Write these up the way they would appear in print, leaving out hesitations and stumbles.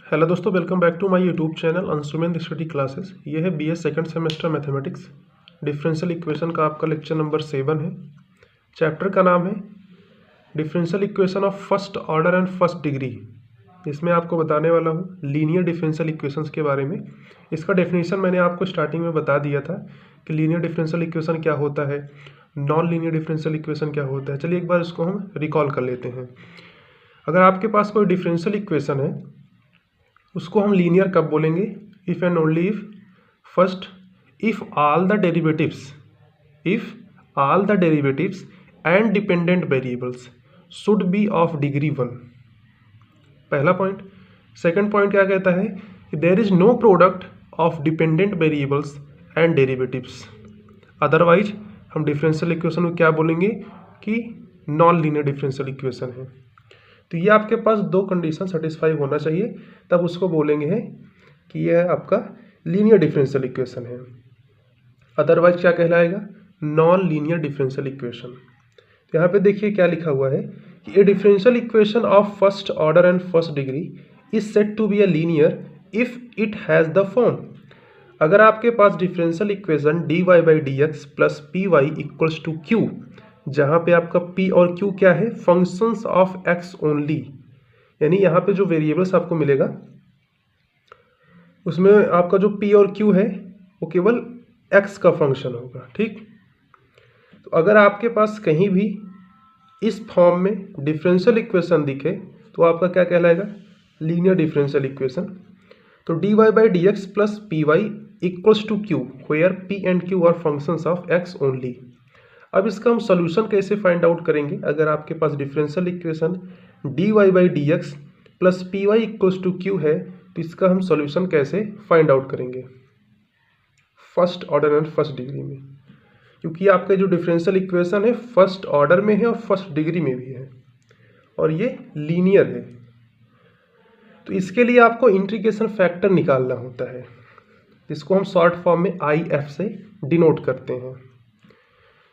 Hello दोस्तों, welcome back to my YouTube channel Anshumand study classes. ये है BS second semester mathematics differential equation का आपका लेक्चर नंबर 7 है। चैप्टर का नाम है differential equation of first order and first degree. इसमें आपको बताने वाला हूँ लीनियर डिफरेंशियल इक्वेशंस के बारे में। इसका डेफिनेशन मैंने आपको स्टार्टिंग में बता दिया था कि लीनियर डिफरेंशियल इक्वेशन क्या होता है, नॉन लीनियर डिफरेंशियल इक्वेशन क्या होता है। चलिए एक बार इसको हम रिकॉल कर लेते हैं। अगर आपके पास कोई डिफरेंशियल इक्वेशन है उसको हम लीनियर कब बोलेंगे? If and only if first if all the derivatives and dependent variables should be of degree 1। पहला पॉइंट। सेकंड पॉइंट क्या कहता है कि there is no product of dependent variables and derivatives, otherwise हम डिफरेंशियल इक्वेशन को क्या बोलेंगे कि नॉन लीनियर डिफरेंशियल इक्वेशन है। तो ये आपके पास दो कंडीशन सेटिस्फाई होना चाहिए, तब उसको बोलेंगे है कि यह आपका लीनियर डिफरेंशियल इक्वेशन है। अदरवाइज क्या कहलाएगा? Non linear differential equation. तो यहाँ पे देखिए क्या लिखा हुआ है कि a differential equation of first order and first degree is said to be a linear if it has the form. अगर आपके पास differential equation dy by D x plus P Y equals to Q, जहाँ पे आपका p और q क्या है? Functions of x only. यानी यहाँ पे जो वेरिएबल्स आपको मिलेगा उसमें आपका जो p और q है वो केवल x का फंक्शन होगा। ठीक, तो अगर आपके पास कहीं भी इस फॉर्म में डिफरेंशियल इक्वेशन दिखे तो आपका क्या कहलाएगा? Linear differential equation. तो dy by D x plus P Y equals to q where p and q are functions of x only. अब इसका हम सोल्यूशन कैसे फाइंड आउट करेंगे? अगर आपके पास differential equation dy by D x plus P Y equals to q है तो इसका हम सोल्यूशन कैसे फाइंड आउट करेंगे first order and first degree में, क्योंकि आपका जो डिफरेंशियल इक्वेशन है फर्स्ट ऑर्डर में है और फर्स्ट डिग्री में भी है और ये लीनियर है। तो इसके लिए आपको इंटीग्रेशन फैक्टर निकालना होता है, जिसको हम शॉर्ट फॉर्म में IF से डिनोट करते हैं।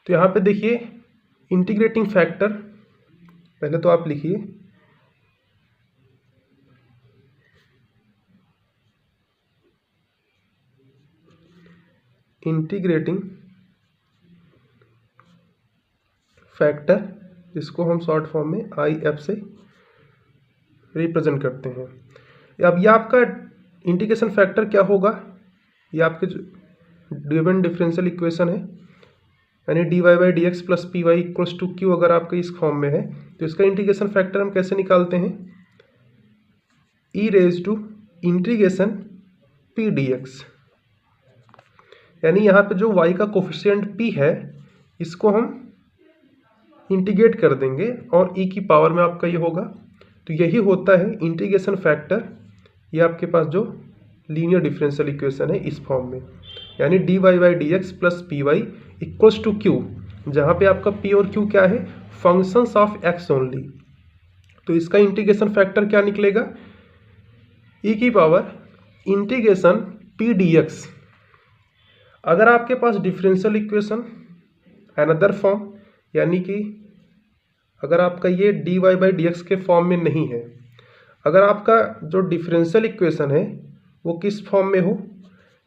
तो यहाँ पे देखिए इंटीग्रेटिंग फैक्टर, पहले तो आप लिखिए इंटीग्रेटिंग फैक्टर, जिसको हम शॉर्ट फॉर्म में IF से रिप्रेजेंट करते हैं। अब ये आपका इंटीग्रेशन फैक्टर क्या होगा? ये आपके गिवन डिफरेंशियल इक्वेशन है, यानी dy by D x plus P Y equals to q अगर आपके इस फॉर्म में है तो इसका इंटीग्रेशन फैक्टर हम कैसे निकालते हैं? e raise to integration p dx। यानी यहाँ पे जो y का कोफिशिएंट p है इसको हम इंटीग्रेट कर देंगे और e की पावर में आपका ये होगा। तो यही होता है इंटीग्रेशन फैक्टर। ये आपके पास जो लीनियर डिफरेंशियल इक्वेशन है इस फॉर्म में, यानी dy by D x plus P Y equals to Q, जहाँ पे आपका p और q क्या है? Functions of x only. तो इसका इंटीग्रेशन फैक्टर क्या निकलेगा? e की पावर इंटीग्रेशन p dx। अगर आपके पास डिफरेंशियल इक्वेशन अनदर फॉर्म, यानी कि अगर आपका ये dy बाई डी एक्स के फॉर्म में नहीं है, अगर आपका जो डिफरेंशियल इक्वेशन है वो किस फॉर्म में हो?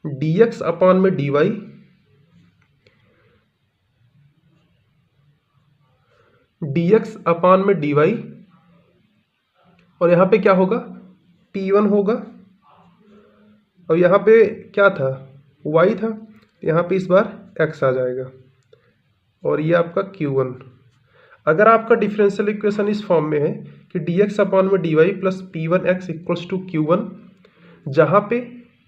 dx अपॉन में dy dx अपॉन में dy, और यहाँ पे क्या होगा? p1 होगा, और यहाँ पे क्या था? y था, यहाँ पे इस बार x आ जाएगा और ये आपका q1। अगर आपका डिफरेंशियल इक्वेशन इस फॉर्म में है कि dx अपॉन में dy plus p1x equals to q1, जहाँ पे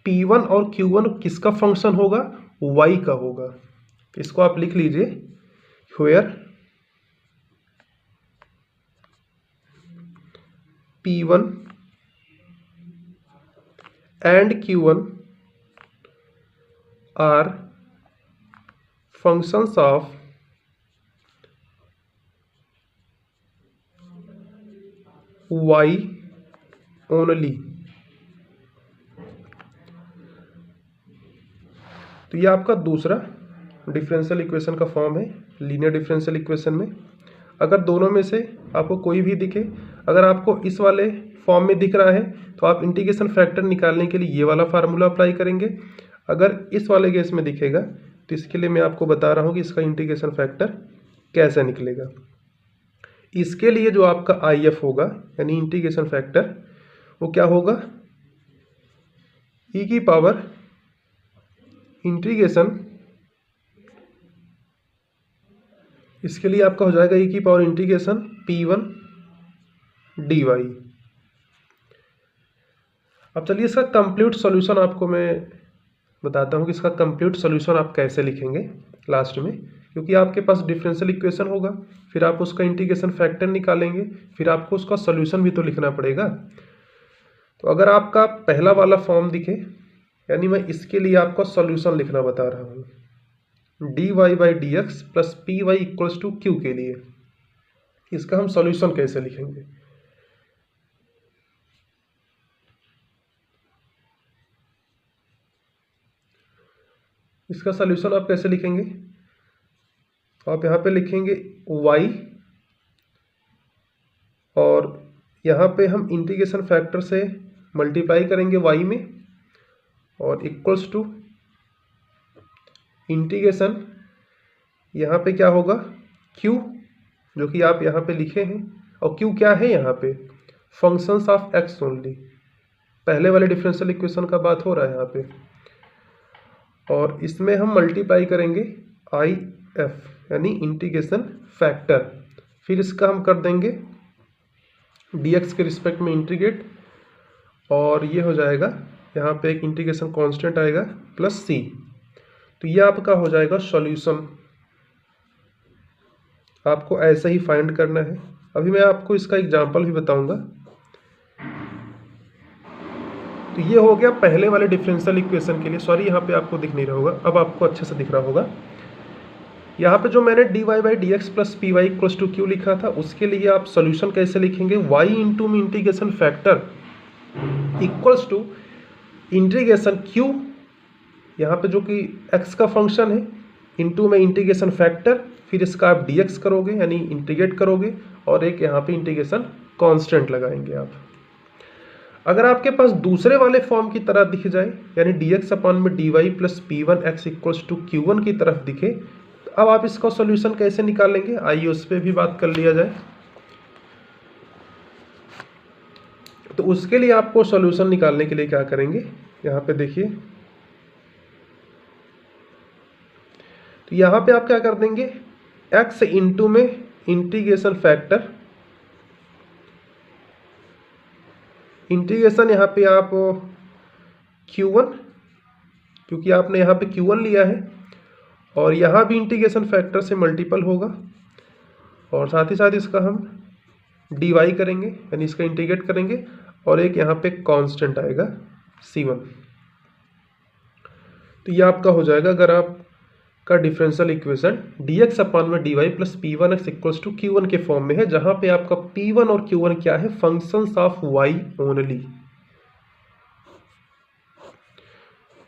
p1 और q1 किसका फंक्शन होगा? y का होगा। इसको आप लिख लीजिए, where p1 and q1 are functions of y only। तो ये आपका दूसरा डिफरेंशियल इक्वेशन का फॉर्म है लीनियर डिफरेंशियल इक्वेशन में। अगर दोनों में से आपको कोई भी दिखे, अगर आपको इस वाले फॉर्म में दिख रहा है तो आप इंटीग्रेशन फैक्टर निकालने के लिए ये वाला फार्मूला अप्लाई करेंगे। अगर इस वाले केस में दिखेगा तो इसके लिए मैं आपको बता रहा हूँ कि इसका इंटीग्रेशन फैक्टर कैसे निकलेगा। इसके लिए जो आपका IF होगा यानी इंटीग्रेशन फैक्टर वो क्या होगा, e की पावर इंटीग्रेशन, इसके लिए आपका हो जाएगा e की पावर इंटीग्रेशन P1 dy। अब चलिए इसका कंप्लीट सॉल्यूशन आपको मैं बताता हूँ कि इसका कंप्लीट सॉल्यूशन आप कैसे लिखेंगे लास्ट में, क्योंकि आपके पास डिफरेंशियल इक्वेशन होगा, फिर आप उसका इंटीग्रेशन फैक्टर निकालेंगे, फिर आपको उसका सॉल्यूशन भी तो लिखना पड़ेगा। तो अगर आपका पहला वाला फॉर्म दिखे, यानी मैं इसके लिए आपको सॉल्यूशन लिखना बता रहा हूँ, dy/dx plus py equals to q के लिए, इसका हम सॉल्यूशन कैसे लिखेंगे। इसका सॉल्यूशन आप कैसे लिखेंगे, आप यहाँ पे लिखेंगे y और यहाँ पे हम इंटीग्रेशन फैक्टर से मल्टीप्लाई करेंगे y में और इक्वल्स टू इंटीग्रेशन, यहाँ पे क्या होगा q, जो कि आप यहाँ पे लिखे हैं, और q क्या है यहाँ पे फंक्शंस ऑफ x ओनली, पहले वाले डिफरेंशियल इक्वेशन का बात हो रहा है यहाँ पे, और इसमें हम मल्टीप्लाई करेंगे IF यानी इंटीग्रेशन फैक्टर, फिर इसका हम कर देंगे dx के रिस्पेक्ट में इंटीग्रेट, और ये हो जाएगा यहाँ पे एक इंटीग्रेशन कांस्टेंट आएगा प्लस c। तो ये आपका हो जाएगा सॉल्यूशन। आपको ऐसा ही फाइंड करना है। अभी मैं आपको इसका एग्जांपल भी बताऊंगा। तो ये हो गया पहले वाले डिफरेंशियल इक्वेशन के लिए। सॉरी यहाँ पे आपको दिख नहीं रहा होगा, अब आपको अच्छे से दिख रहा होगा। यहाँ पे जो मैंने dy/dx plus py equals to q लिखा था, उसके लिए आप सॉल्यूशन कैसे लिखेंगे, y इंटू में integration factor equals to integration q, यहाँ पे जो कि x का फंक्शन है, इंटू में इंटीग्रेशन फैक्टर, फिर इसका आप dx करोगे यानी इंटीग्रेट करोगे, और एक यहाँ पे इंटीग्रेशन कांस्टेंट लगाएंगे आप। अगर आपके पास दूसरे वाले फॉर्म की तरह दिख जाए, यानी dx अपॉन में dy plus p1x equals to q1 की तरफ दिखे, तो अब आप इसका सॉल्यूशन कैसे निकालेंगे, आइए उस पर भी बात कर लिया जाए। तो उसके लिए आपको सॉल्यूशन निकालने के लिए क्या करेंगे, यहाँ पे देखिए, तो यहाँ पे आप क्या कर देंगे, x इंटू में इंटीग्रेशन फैक्टर, इंटीग्रेशन यहाँ पे आप q1, क्योंकि आपने यहाँ पे q1 लिया है, और यहाँ भी इंटीग्रेशन फैक्टर से मल्टीपल होगा, और साथ ही साथ इसका हम dy करेंगे यानी इसका इंटीग्रेट करेंगे, और एक यहाँ पे कांस्टेंट आएगा c1। तो ये आपका हो जाएगा, अगर आपका डिफरेंशियल इक्वेशन dx अपॉन में dy plus p1x equals to q1 के फॉर्म में है, जहाँ पे आपका p1 और q1 क्या है, फंक्शंस ऑफ y ओनली।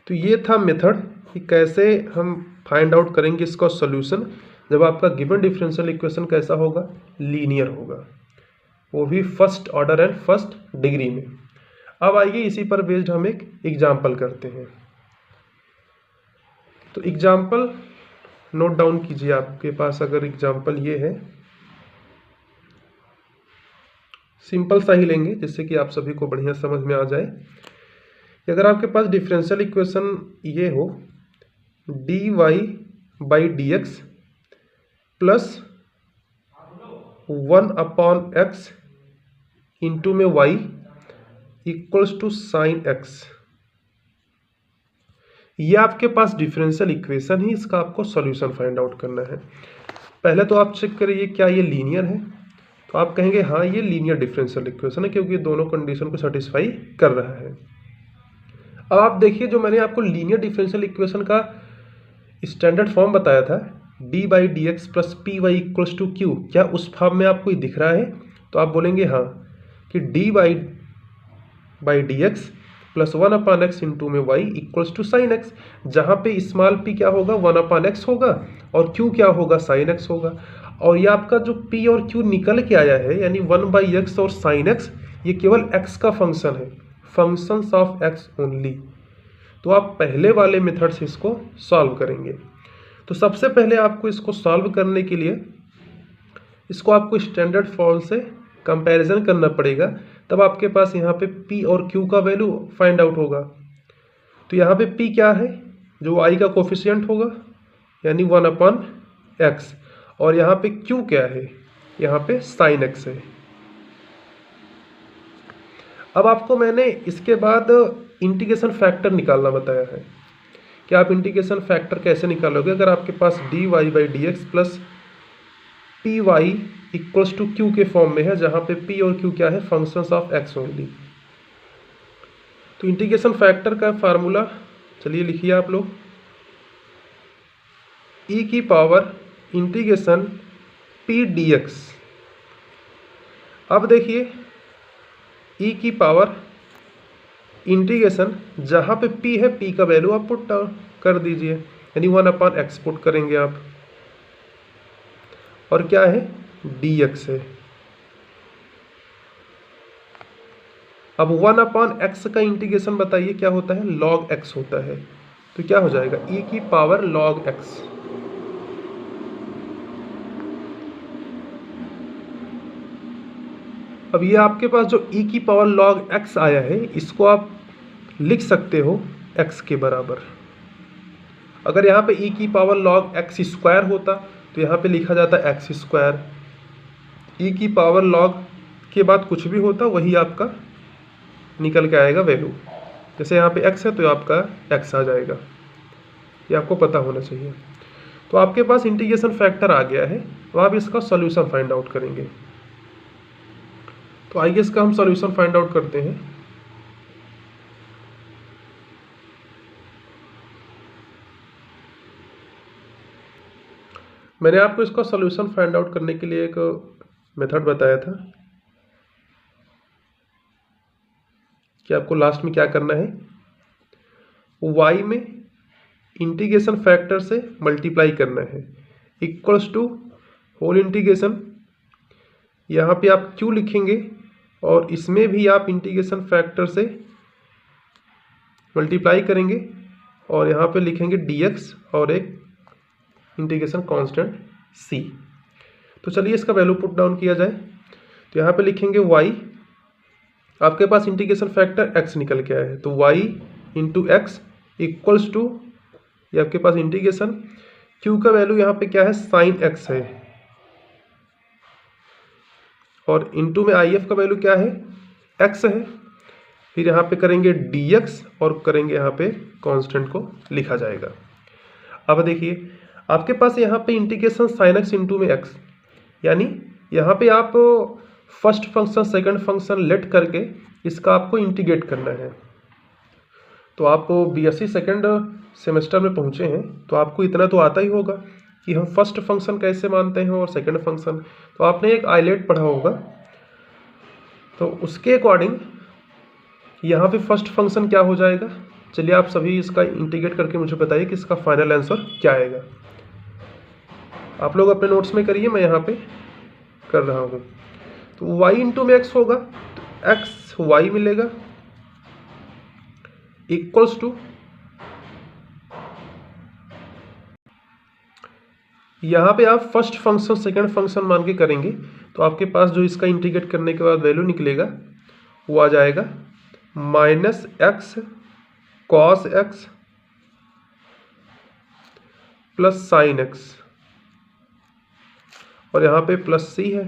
तो ये था मेथड कि कैसे हम फाइंड आउट करेंगे इसका सॉल्यूशन जब आपका गिवन डिफरेंशियल इक्वेशन कैसा होगा, लीनियर होगा, वो भी first order and first degree में। अब आइए इसी पर बेस्ड हम एक एग्जाम्पल करते हैं। तो एग्जाम्पल नोट डाउन कीजिए, आपके पास अगर एग्जाम्पल ये है, सिंपल सा ही लेंगे जिससे कि आप सभी को बढ़िया समझ में आ जाए। अगर आपके पास डिफरेंशियल इक्वेशन ये हो dy/dx प्लस 1/x इंटू में y equals to sine x, ये आपके पास डिफरेंशियल इक्वेशन ही, इसका आपको सॉल्यूशन फाइंड आउट करना है। पहले तो आप चेक करिए क्या ये लीनियर है, तो आप कहेंगे हाँ ये लीनियर डिफरेंशियल इक्वेशन है, क्योंकि ये दोनों कंडीशन को सेटिस्फाई कर रहा है। अब आप देखिए, जो मैंने आपको लीनियर डिफरेंशियल इक्वेशन का स्टैंडर्ड फॉर्म बताया था dy/dx plus py equals to q, क्या उस फॉर्म में आपको दिख रहा है, तो आप बोलेंगे हाँ कि dy/dx प्लस 1/x इंटू में y equals to sine x, जहाँ पे स्मॉल p क्या होगा 1/x होगा और q क्या होगा साइन x होगा, और ये आपका जो p और q निकल के आया है यानी 1/x और साइन x, ये केवल x का फंक्शन है, फंक्शंस ऑफ x ओनली। तो आप पहले वाले मेथड से इसको सॉल्व करेंगे। तो सबसे पहले आपको इसको सॉल्व करने के लिए इसको आपको स्टैंडर्ड फॉर्म से कंपैरिजन करना पड़ेगा, तब आपके पास यहाँ पे p और q का वैल्यू फाइंड आउट होगा। तो यहाँ पे p क्या है, जो y का कोफिशिएंट होगा यानी 1/x, और यहाँ पे q क्या है, यहाँ पे sin x है। अब आपको मैंने इसके बाद इंटीग्रेशन फैक्टर निकालना बताया है कि आप इंटीग्रेशन फैक्टर कैसे निकालोगे। अगर आपके पास dy by D x plus P Y equals to q के फॉर्म में है, जहाँ पे p और q क्या है, फंक्शंस ऑफ x ओनली। तो इंटीग्रेशन फैक्टर का फार्मूला चलिए लिखिए आप लोग, e की पावर इंटीग्रेशन p dx। अब देखिए e की पावर इंटीग्रेशन, जहाँ पे p है p का वैल्यू आप पुट कर दीजिए, यानी 1/x पुट करेंगे आप, और क्या है dx है। अब 1/x का इंटीग्रेशन बताइए क्या होता है, log x होता है। तो क्या हो जाएगा, e की पावर log x। अब ये आपके पास जो e की पावर log x आया है, इसको आप लिख सकते हो x के बराबर। अगर यहाँ पे e की पावर log x स्क्वायर होता तो यहाँ पे लिखा जाता x स्क्वायर। e की पावर log के बाद कुछ भी होता वही आपका निकल के आएगा वैल्यू। जैसे यहाँ पे x है तो आपका x आ जाएगा, ये आपको पता होना चाहिए। तो आपके पास इंटीग्रेशन फैक्टर आ गया है, तो आप इसका सॉल्यूशन फाइंड आउट करेंगे। तो आइए इसका हम सॉल्यूशन फाइंड आउट करते हैं। मैंने आपको इसका सॉल्यूशन फाइंड आउट करने के लिए एक मेथड बताया था कि आपको लास्ट में क्या करना है, y में इंटीग्रेशन फैक्टर से मल्टीप्लाई करना है, इक्वल्स टू होल इंटीग्रेशन, यहाँ पे आप q लिखेंगे और इसमें भी आप इंटीग्रेशन फैक्टर से मल्टीप्लाई करेंगे और यहाँ पे लिखेंगे dx और एक इंटीग्रेशन कांस्टेंट c। तो चलिए इसका वैल्यू पुट डाउन किया जाए। तो यहाँ पे लिखेंगे y, आपके पास इंटीग्रेशन फैक्टर x निकल के आया है, तो y into x equals to, ये आपके पास इंटीग्रेशन, q का वैल्यू यहाँ पे क्या है, साइन x है, और इंटू में if का वैल्यू क्या है, x है। फिर यहाँ पे करेंगे dx और करेंगे यहाँ पे कांस्टेंट को लिखा जाएगा। अब देखिए आपके पास यहाँ पे इंटीग्रेशन साइन x इंटू में x, यानी यहाँ पे आप first function second function let करके इसका आपको इंटीग्रेट करना है। तो आप बीएससी सेकंड सेमेस्टर में पहुँचे हैं तो आपको इतना तो आता ही होगा कि हम फर्स्ट फंक्शन कैसे मानते हैं और सेकंड फंक्शन। तो आपने एक आइलेट पढ़ा होगा, तो उसके अकॉर्डिंग यहाँ पे फर्स्ट फंक्शन क्या हो जाएगा। चलिए आप सभी इसका इंटीग्रेट करके मुझे बताइए कि इसका फाइनल आंसर क्या आएगा। आप लोग अपने नोट्स में करिए, मैं यहाँ पे कर रहा हूँ। तो y इंटू में x होगा, तो x y मिलेगा इक्वल्स टू, यहाँ पे आप फर्स्ट फंक्शन सेकंड फंक्शन मान के करेंगे तो आपके पास जो इसका इंटीग्रेट करने के बाद वैल्यू निकलेगा वो आ जाएगा minus x cos x plus sine x, और यहाँ पे प्लस सी है।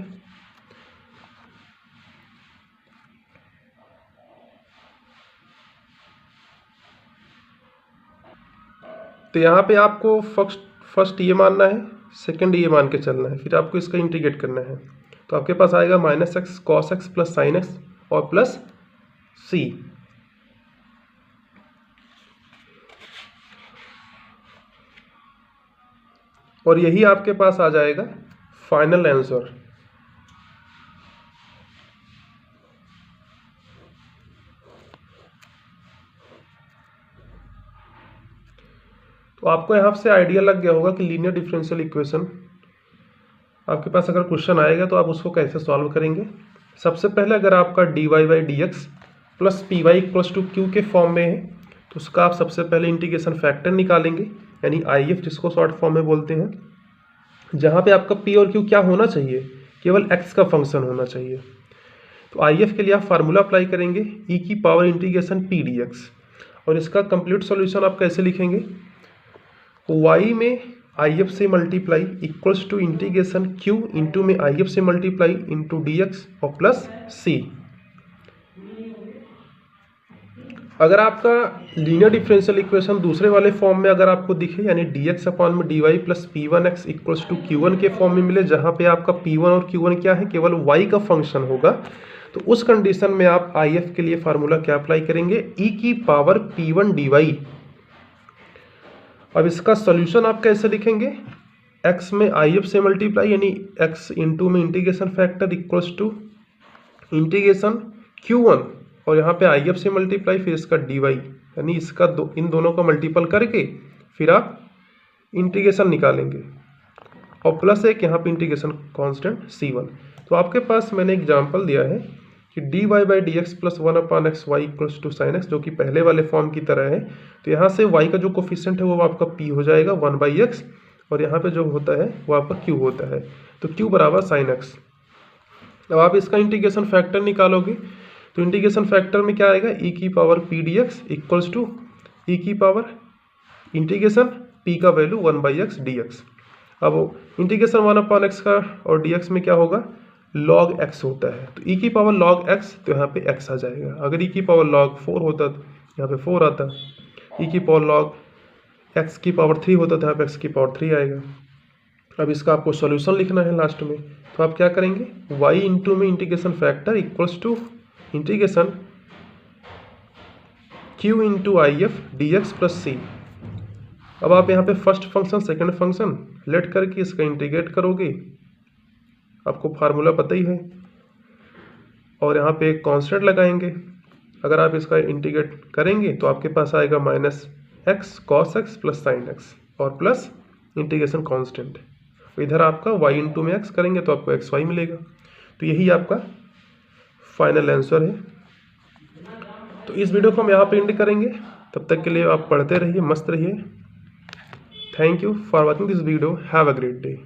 तो यहाँ पे आपको फर्स्ट ये मानना है, सेकंड ये मान के चलना है, फिर आपको इसका इंटीग्रेट करना है। तो आपके पास आएगा minus x cos x plus sine x और प्लस सी। और यही आपके पास आ जाएगा फाइनल आंसर। तो आपको यहाँ से आइडिया लग गया होगा कि लीनियर डिफरेंशियल इक्वेशन आपके पास अगर क्वेश्चन आएगा तो आप उसको कैसे सॉल्व करेंगे। सबसे पहले अगर आपका dy by D x plus P Y equals to q के फॉर्म में है तो उसका आप सबसे पहले इंटीग्रेशन फैक्टर निकालेंगे, यानी आई एफ जिसको शॉर्ट फॉर्म में बोलते हैं, जहाँ पे आपका पी और क्यू क्या होना चाहिए, केवल एक्स का फंक्शन होना चाहिए। तो आई एफ के लिए आप फार्मूला अप्लाई करेंगे ई की power integration p d x, और इसका कंप्लीट सॉल्यूशन आप कैसे लिखेंगे, y में आई एफ से multiply equals to integration q into में आई एफ से मल्टीप्लाई इंटू डी एक्स और प्लस c। अगर आपका लीनियर डिफरेंशियल इक्वेशन दूसरे वाले फॉर्म में अगर आपको दिखे, यानी डी एक्स अपॉन में d y plus p one x equals to q one के फॉर्म में मिले, जहाँ पे आपका पी वन और क्यू वन क्या है, केवल y का फंक्शन होगा, तो उस कंडीशन में आप आई एफ के लिए फार्मूला क्या अप्लाई करेंगे, ई की power p one d y. अब इसका सोल्यूशन आप कैसे लिखेंगे, x में आई एफ से मल्टीप्लाई यानी x इंटू में integration factor equals to integration q1 और यहाँ पे आई एफ से मल्टीप्लाई फिर इसका dy, यानी इसका इन दोनों का मल्टीपल करके फिर आप इंटीग्रेशन निकालेंगे और प्लस एक यहाँ पे इंटीग्रेशन कांस्टेंट c1। तो आपके पास मैंने एग्जांपल दिया है कि dy by D x plus one upon x y equals to sine x, जो कि पहले वाले फॉर्म की तरह है। तो यहाँ से y का जो कोफिशिएंट है वो आपका p हो जाएगा 1 बाई एक्स, और यहाँ पे जो होता है वो आपका q होता है, तो q बराबर साइन एक्स। अब आप इसका इंटीग्रेशन फैक्टर निकालोगे तो इंटीग्रेशन फैक्टर में क्या आएगा, ई की power p d x equals to e की पावर इंटीग्रेशन p का value 1 by x d x. अब इंटीग्रेशन 1 अपॉन एक्स का और dx में क्या होगा, log x होता है, तो e की पावर log x, तो यहाँ पे x आ जाएगा। अगर e की पावर log 4 होता तो यहाँ पे 4 आता, e की पावर log x की पावर 3 होता तो यहाँ पे x की पावर 3 आएगा। अब इसका आपको सॉल्यूशन लिखना है लास्ट में, तो आप क्या करेंगे, y इंटू में integration factor equals to integration q into I F d x plus c. अब आप यहाँ पे first function second function let करके इसका इंटीग्रेट करोगे, आपको फार्मूला पता ही है, और यहाँ पे एक कांस्टेंट लगाएंगे। अगर आप इसका इंटीग्रेट करेंगे तो आपके पास आएगा minus x cos x plus sine x और प्लस इंटीग्रेशन कांस्टेंट। इधर आपका y इंटू में x करेंगे तो आपको xy मिलेगा। तो यही आपका फाइनल आंसर है। तो इस वीडियो को हम यहाँ पे एंड करेंगे, तब तक के लिए आप पढ़ते रहिए, मस्त रहिए। Thank you for watching this video, have a great day.